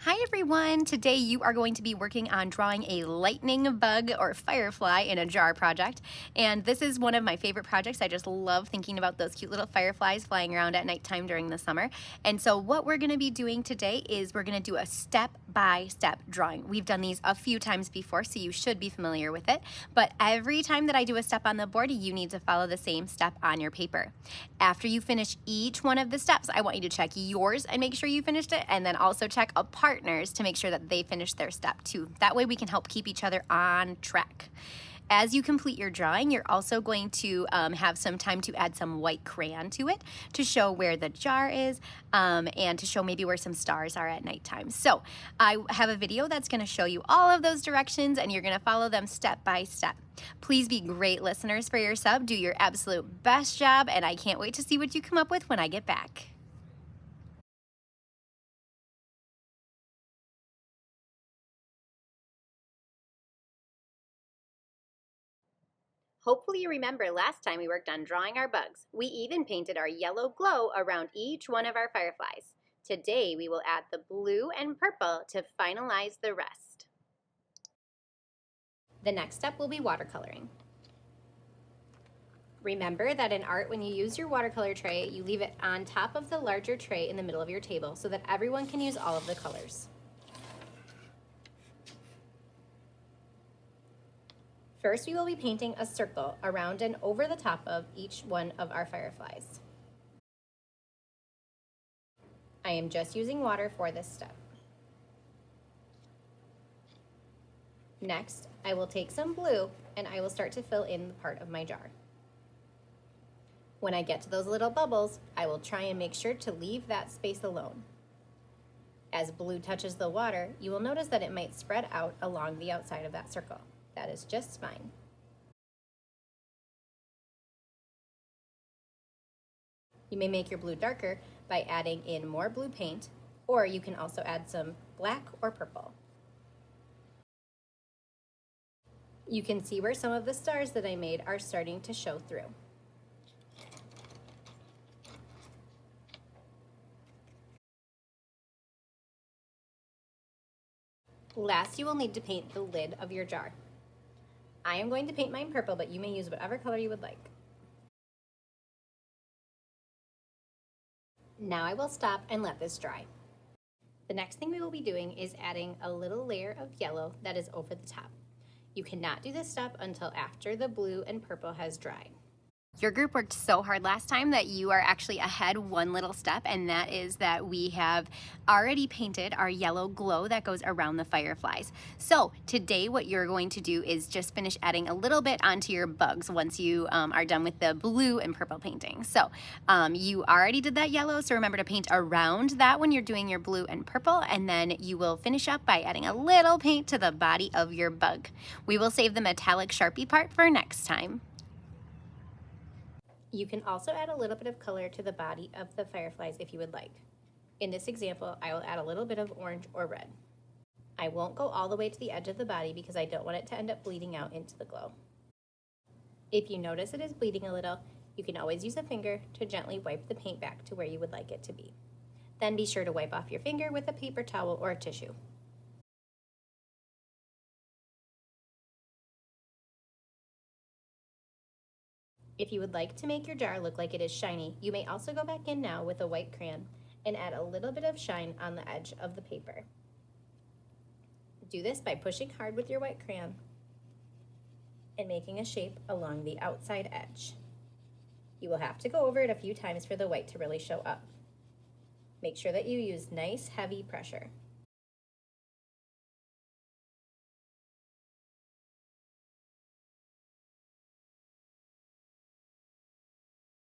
Hi everyone! Today you are going to be working on drawing a lightning bug or firefly in a jar project. And this is one of my favorite projects. I just love thinking about those cute little fireflies flying around at nighttime during the summer. And so what we're going to be doing today is we're going to do a step-by-step drawing. We've done these a few times before, so you should be familiar with it. But every time that I do a step on the board, you need to follow the same step on your paper. After you finish each one of the steps, I want you to check yours and make sure you finished it, and then also check a partners to make sure that they finish their step too. That way we can help keep each other on track. As you complete your drawing, you're also going to have some time to add some white crayon to it to show where the jar is and to show maybe where some stars are at nighttime. So I have a video that's going to show you all of those directions, and you're going to follow them step by step. Please be great listeners for your sub. Do your absolute best job, and I can't wait to see what you come up with when I get back. Hopefully you remember last time we worked on drawing our bugs. We even painted our yellow glow around each one of our fireflies. Today we will add the blue and purple to finalize the rest. The next step will be watercoloring. Remember that in art, when you use your watercolor tray, you leave it on top of the larger tray in the middle of your table so that everyone can use all of the colors. First, we will be painting a circle around and over the top of each one of our fireflies. I am just using water for this step. Next, I will take some blue and I will start to fill in the part of my jar. When I get to those little bubbles, I will try and make sure to leave that space alone. As blue touches the water, you will notice that it might spread out along the outside of that circle. That is just fine. You may make your blue darker by adding in more blue paint, or you can also add some black or purple. You can see where some of the stars that I made are starting to show through. Last, you will need to paint the lid of your jar. I am going to paint mine purple, but you may use whatever color you would like. Now I will stop and let this dry. The next thing we will be doing is adding a little layer of yellow that is over the top. You cannot do this step until after the blue and purple has dried. Your group worked so hard last time that you are actually ahead one little step, and that is that we have already painted our yellow glow that goes around the fireflies. So today what you're going to do is just finish adding a little bit onto your bugs once you are done with the blue and purple painting. So you already did that yellow, so remember to paint around that when you're doing your blue and purple, and then you will finish up by adding a little paint to the body of your bug. We will save the metallic Sharpie part for next time. You can also add a little bit of color to the body of the fireflies if you would like. In this example, I will add a little bit of orange or red. I won't go all the way to the edge of the body because I don't want it to end up bleeding out into the glow. If you notice it is bleeding a little, you can always use a finger to gently wipe the paint back to where you would like it to be. Then be sure to wipe off your finger with a paper towel or a tissue. If you would like to make your jar look like it is shiny, you may also go back in now with a white crayon and add a little bit of shine on the edge of the paper. Do this by pushing hard with your white crayon and making a shape along the outside edge. You will have to go over it a few times for the white to really show up. Make sure that you use nice, heavy pressure.